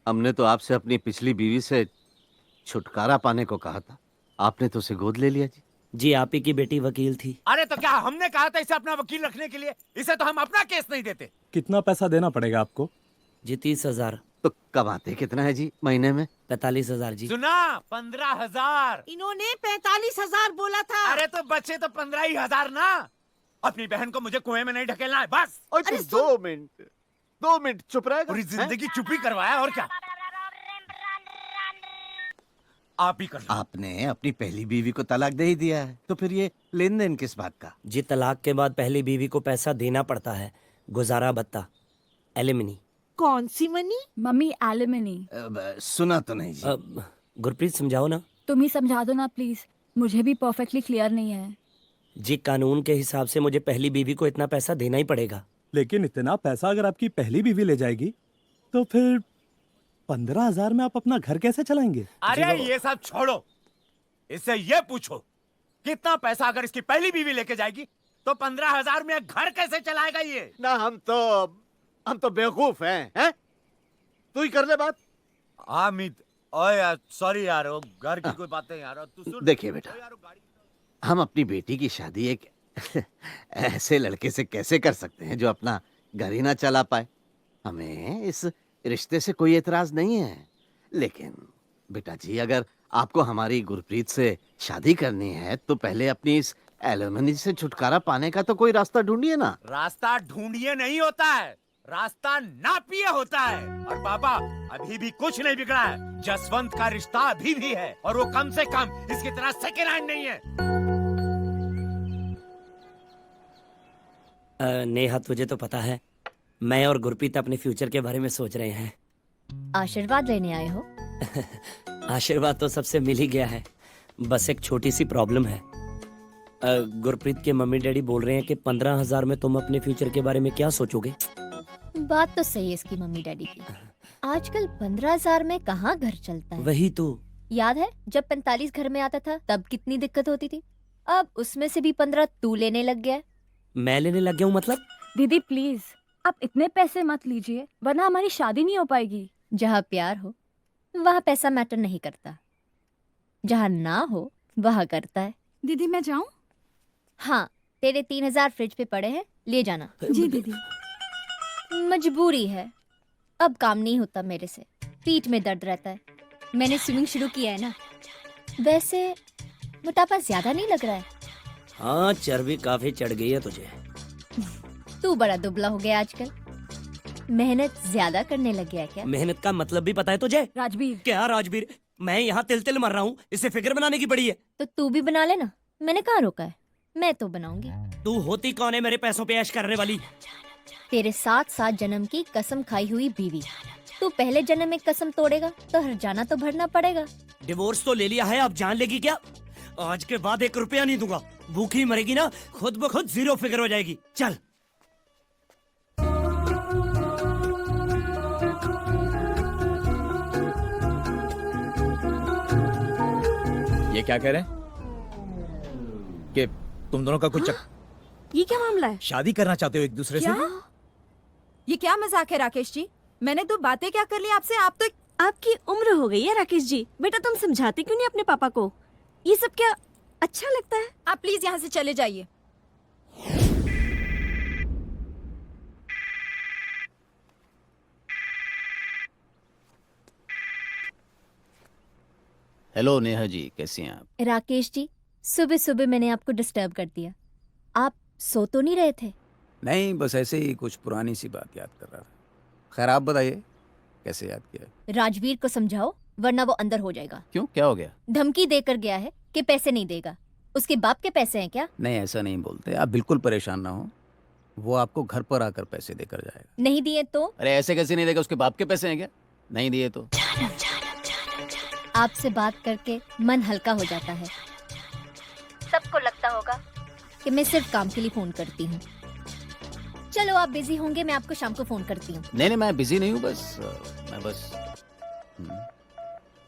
हमने तो आपसे अपनी पिछली बीवी से छुटकारा पाने को कहा था, आपने तो उसे गोद ले लिया जी। जी आप ही की बेटी वकील थी। अरे तो क्या हमने कहा था इसे अपना वकील रखने के लिए? इसे तो हम अपना केस नहीं देते। कितना पैसा देना पड़ेगा आपको? जी 30,000। तो कमाते कितना है जी महीने में? 45,000 जी। सुना, 15,000। इन्होंने 45,000 बोला था। अरे तो बच्चे तो 15,000 ना। अपनी बहन को मुझे कुएं में नहीं ढकेलना है बस। अरे 2 मिनट चुप रहेगा? पूरी जिंदगी चुप ही करवाया और क्या। आप भी कर लो। आपने अपनी पहली बीवी को तलाक दे ही दिया है, तो फिर ये लेन देन किस बात का? जी तलाक के बाद पहली बीवी को पैसा देना पड़ता है, गुजारा भत्ता, एलिमिनी। कौन सी मनी? Mummy alimony. सुना तो नहीं जी। गुरप्रीत समझाओ ना। तुम ही समझा दो ना प्लीज, मुझे भी परफेक्टली क्लियर नहीं है। जी कानून के हिसाब से मुझे पहली बीवी को इतना पैसा देना ही पड़ेगा। लेकिन इतना पैसा अगर आपकी पहली बीवी ले जाएगी तो फिर 15,000 में आप अपना घर कैसे चलाएंगे? अरे ये सब छोड़ो, इससे ये पूछो कितना पैसा अगर इसकी पहली बीवी लेके जाएगी तो 15,000 में घर कैसे चलाएगा ये? ना हम तो बेवकूफ हैं? तू ही कर ले बात। हामिद, ओए यार सॉरी यार, वो घर की कोई बातें यार। तू सुन। देखिए बेटा, हम अपनी बेटी की शादी एक ऐसे लड़के से कैसे कर सकते हैं जो अपना घर ही ना चला पाए? हमें इस रिश्ते से कोई एतराज नहीं है, लेकिन बेटा जी अगर आपको हमारी गुरप्रीत से शादी करनी है तो पहले अपनी इस एलिमनी से छुटकारा पाने का तो कोई रास्ता ढूंढिए ना। रास्ता ढूंढिए नहीं होता है, रास्ता नापिए होता है। और पापा अभी भी कुछ नहीं बिगड़ा है, जसवंत का रिश्ता अभी भी है और वो कम से कम इसकी तरह सेकेंड हैंड नहीं है। नेहा तुझे तो पता है मैं और गुरप्रीत अपने फ्यूचर के बारे में सोच रहे हैं। आशीर्वाद लेने आए हो? आशीर्वाद तो सबसे मिल ही गया है, बस एक छोटी सी प्रॉब्लम है। गुरप्रीत के मम्मी डैडी बोल रहे हैं कि 15,000 में तुम अपने फ्यूचर के बारे में क्या सोचोगे? बात तो सही है इसकी मम्मी डैडी की। आजकल 15,000 में कहाँ घर चलता है? वही तो। याद है जब 45 घर में आता था तब कितनी दिक्कत होती थी? अब उसमें से भी 15 तू लेने लग गया है। मैं लेने लग गया हूँ मतलब? दीदी प्लीज आप इतने पैसे मत लीजिए वरना हमारी शादी नहीं हो पाएगी। जहाँ प्यार हो वहाँ पैसा मैटर नहीं करता, जहाँ ना हो वहाँ करता है। दीदी मैं जाऊँ? हाँ, तेरे 3,000 फ्रिज पे पड़े हैं, ले जाना। जी दीदी। मजबूरी है, अब काम नहीं होता मेरे से, पीठ में दर्द रहता है। मैंने स्विमिंग शुरू किया है ना। वैसे मोटापा ज्यादा नहीं लग रहा है? हाँ चर्बी काफी चढ़ गई है तुझे। तू बड़ा दुबला हो गया आजकल, मेहनत ज्यादा करने लग गया है क्या? मेहनत का मतलब भी पता है तुझे? राजवीर। क्या राजवीर, मैं यहाँ तिल तिल मर रहा हूँ, इसे फिगर बनाने की पड़ी है। तो तू भी बना लेना, मैंने कहाँ रोका है, मैं तो बनाऊंगी। तू होती कौन है मेरे पैसों पे ऐश करने वाली? तेरे 7 जन्म की कसम खाई हुई बीवी। तू पहले जन्म में कसम तोड़ेगा तो हर्जाना तो भरना पड़ेगा। डिवोर्स तो ले लिया है, अब जान लेगी क्या? आज के बाद 1 रुपया नहीं दूंगा, भूखी मरेगी ना खुद ब खुद 0 फिगर हो जाएगी। चल। ये क्या कह रहे हैं कि तुम दोनों का कुछ ये क्या मामला है? शादी करना चाहते हो एक दूसरे से? क्या? ये क्या मजाक है राकेश जी? मैंने तो बातें क्या कर ली आपसे, आप तो आपकी उम्र हो गई है राकेश जी, बेटा तुम समझाते क्यों नहीं अपने पापा को? ये सब क्या अच्छा लगता है? आप प्लीज यहाँ से चले जाइए। हेलो नेहा जी, कैसी हैं आप? राकेश जी, सुबह सुबह मैंने आपको डिस्टर्ब कर दिया, आप सो तो नहीं रहे थे? नहीं, बस ऐसे ही कुछ पुरानी सी बात याद कर रहा था। खैर आप बताइए कैसे याद किया? राजवीर को समझाओ वरना वो अंदर हो जाएगा। क्यों, क्या हो गया? धमकी देकर गया है कि पैसे नहीं देगा। उसके बाप के पैसे हैं क्या? नहीं ऐसा नहीं बोलते, आप बिल्कुल परेशान ना हो, वो आपको घर पर आकर पैसे देकर जाएगा। नहीं दिए तो? अरे ऐसे कैसे नहीं देगा, उसके बाप के पैसे हैं क्या? नहीं दिए तो? आपसे बात करके मन हल्का हो जाता है। सबको लगता होगा कि मैं सिर्फ काम के लिए फोन करती हूँ। चलो आप बिजी होंगे, मैं आपको शाम को फोन करती हूँ। नहीं, मैं बिजी नहीं हूँ, मैं बस